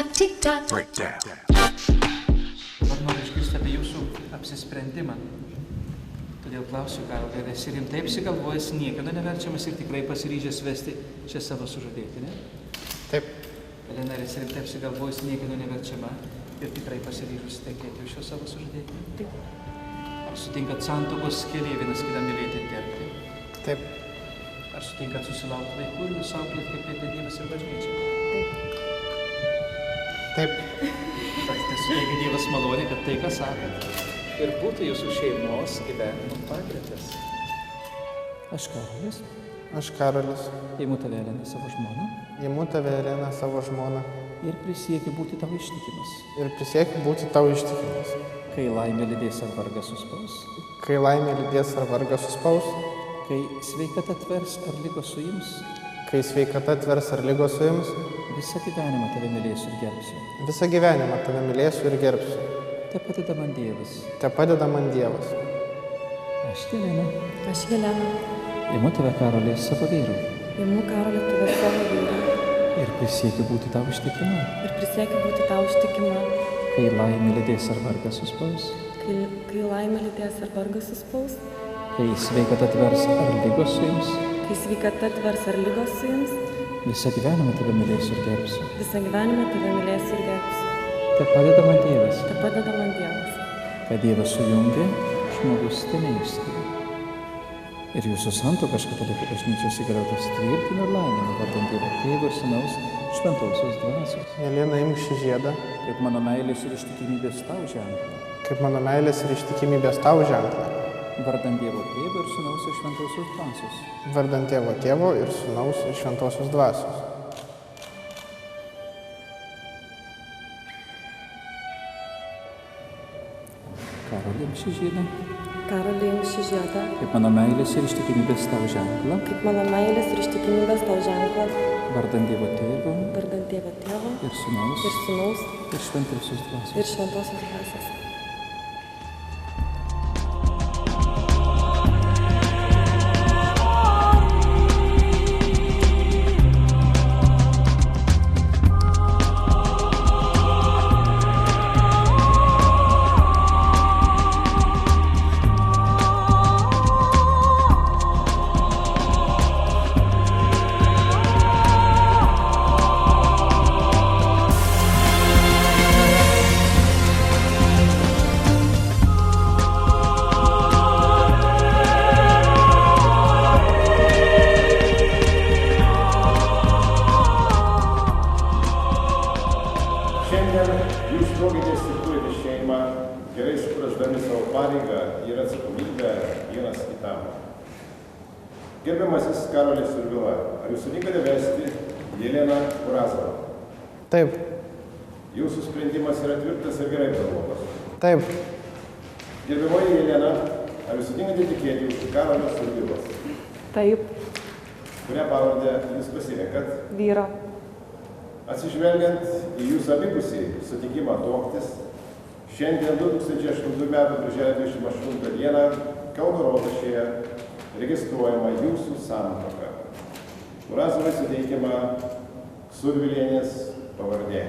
tick-tock, tick-tock. Breakdown. Dabar noriu išgirsti apie jūsų apsisprendimą. Todėl klausiu, Karolai, ar esi rimtai apsigalvojęs, niekada neverčiamas ir tikrai pasiryžęs vesti čia savo sužadėtinę? Taip. Elena, ar esi rimtai apsigalvojęs, niekada neverčiama ir tikrai pasiryžus tekėti už šio savo sužadėtinę? Taip. Ar sutinkat santuokos kelyje vienas kitą mylėti ir gerbti? Taip. Ar sutinkat susilaukti vaikų ir jūs auklėti kaip liepia Dievas ir bažnyčia? Taip. Tad nesuteikia Dievas malonė, kad tai, ką sakot, ir būtų jūsų šeimos gyvenimo pagrindas. Aš Karolis. Aš Karolis. Imu tave, Elena, savo žmoną. Imu tave, Elena, savo žmoną. Ir prisiekiu būti tau ištikimas. Ir prisiekiu būti tau ištikimas. Kai laimė lydės ar vargas suspaus. Kai laimė lydės ar vargas suspaus. Kai sveikata atvers ar lygos suims. Kai sveikata atvers ar lygos suims. Visą gyvenimą tave mylėsiu ir gerbsiu. Visą gyvenimą tave mylėsiu ir gerbsiu. Te padeda man Dievas. Te padeda man Dievas. Aš Jelena. Aš Jelena. Imu tave, Karolį, savo vyru. Imu Karolį tave savo vyru. Ir prisiekiu būti tau ištikima. Ir prisiekiu būti tau ištikima. Kai laimė lydės ar vargas suspaus. Kai laimė lydės ar vargas suspaus. Kai sveikata atvers ar lygos suims. Kai sveikata atvers ar lygos suims. Visą gyvenimą tave mylėsiu ir gerbsiu. Visą gyvenimą tave mylėsiu ir gerbsiu. Te padeda man Dievas. Te padeda man Dievas. Kad Dievas sujungia, žmogus te neišskiria. Ir jūsų santuoka katalikų bažnyčios įgaliotas tvirtina ir laimina vardan Dievo Tėvo ir Sūnaus Šventosios Dvasios. Elena, imk šį žiedą. Kaip mano meilės ir ištikimybės tau ženklą. Kaip mano meilės ir ištikimybės tau ženklą. Vardan Dievo Tėvo ir Sūnaus ir Šventosios Dvasios. Vardan Tėvo Tėvo ir Sūnaus ir Šventosios Dvasios. Karolį, imk šį žiedą. Karolį, imk šį žiedą. Kaip mano meilės ir ištikimybės tau ženklą. Kaip mano meilės ir ištikimybės tau ženklą. Vardan Dievo Tėvo. Vardan Dievo Tėvo. Ir Sūnaus. Ir Sūnaus. Ir Šventosios Dvasios. Ir Šventosios Dvasios. Jūs džiaugiatės ir turite šeimą, gerai suprasdami savo pareigą ir atsakomybę vienas kitam. Gerbiamasis Karolis Survila, ar jūs sutinkate vesti Jeleną Urazovą? Taip. Jūsų sprendimas yra tvirtas ir gerai apgalvotas. Taip. Gerbiamoji Jelena, ar jūs sutinkate tikėti jūsų Karolis Survilas? Taip. Kurią pavardę jūs pasirenkat? Vyro. Atsižvelgiant į jūsų abipusį sutikimą tuoktis, šiandien 2008 m. birželio 28 d. Kauno rotušėje registruojama jūsų santuoka. Urazovai suteikiama Survilienės pavardė.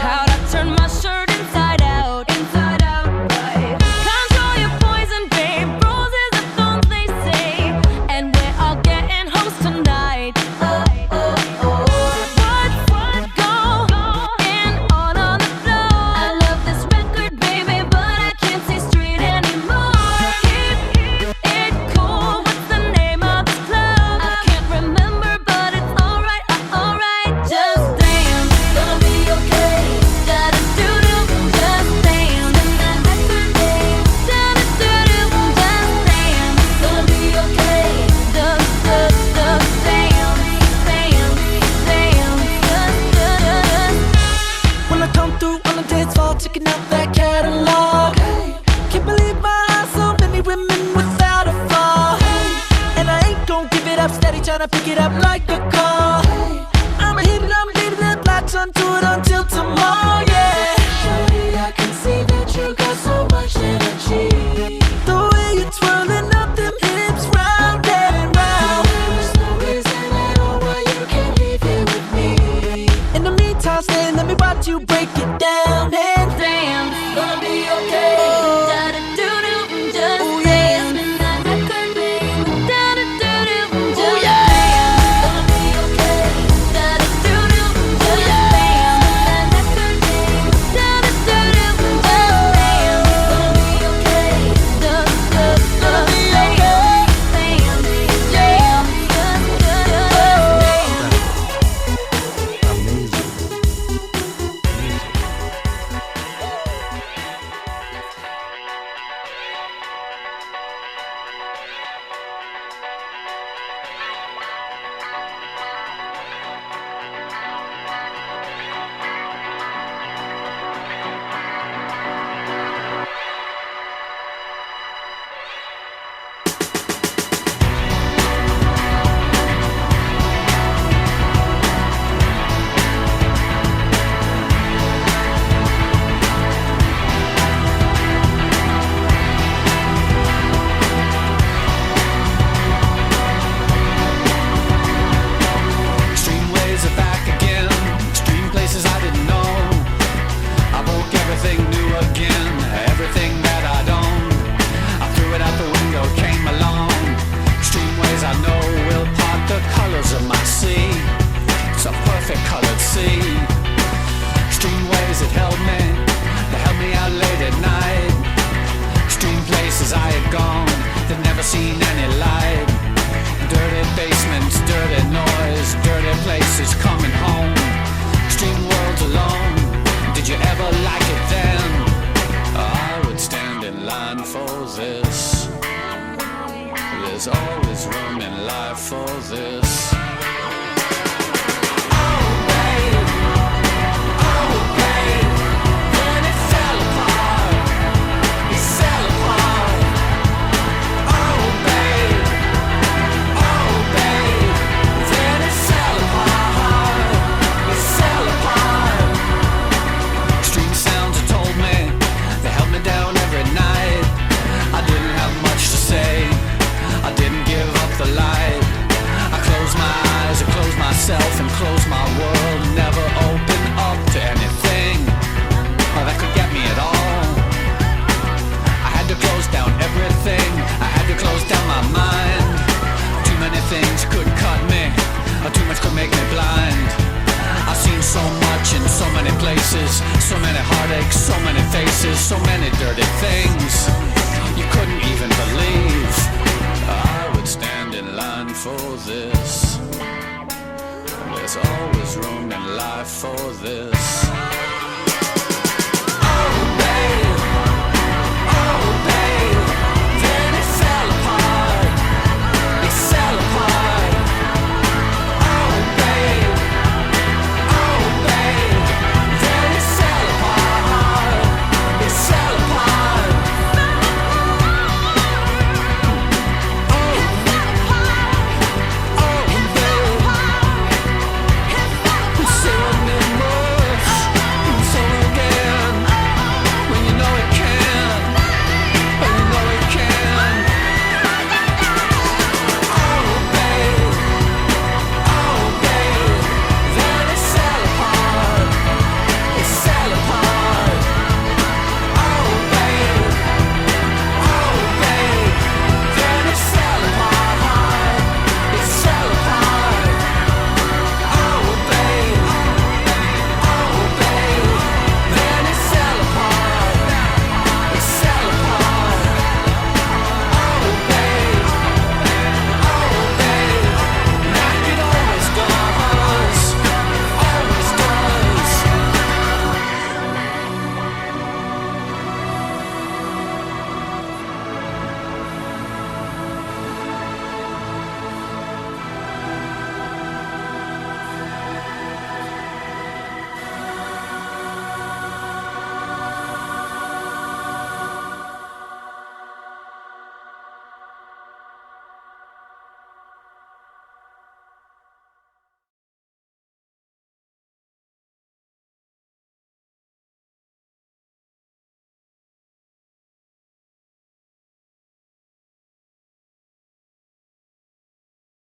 How'd I turn my shirt inside out? gotta pick it up like a call. I'ma hit it, latch onto it until tomorrow, yeah. Shorty, I can see that you got so much energy. The way you're twirling up them hips round and round. There's no reason at all why you can't leave here with me. In the meantime, stay, let me watch you break it down. And damn, it's gonna be okay. Da-da-doo-doo, just dance. And that record, babe. Da-da-doo-doo, just dance. Gonna be okay. Da-da-doo-doo, just dance. And that record, babe. Da-da-doo-doo, just dance. Gonna be okay. Gonna be okay. Streamways are back again. Stream places I didn't know. I broke everything new again. Everything that I'd owned, I threw it out the window, came along. Streamways I know will part the colors of my sea. It's a perfect colored sea. Streamways that held me, they held me out late at night. Stream places I had gone, that never seen any light. Dirty basements, dirty noise, dirty places coming home. Stream worlds alone, did you ever like it then? I would stand in line for this. There's always room in life for this. Oh babe, then it fell apart. It fell apart. Oh babe, then it fell apart. It fell apart. Stream sounds have told me, they held me down every night. I didn't have much to say, I didn't give up the light. I closed my eyes, I closed myself and closed my world. Never open up to anything that could get me at all. I had to close down everything, I had to close down my mind. Too many things could cut me, too much could make me blind. I've seen so much in so many places, so many heartaches, so many faces, so many dirty things you couldn't even believe. I would stand in line for this. There's always room in life for this.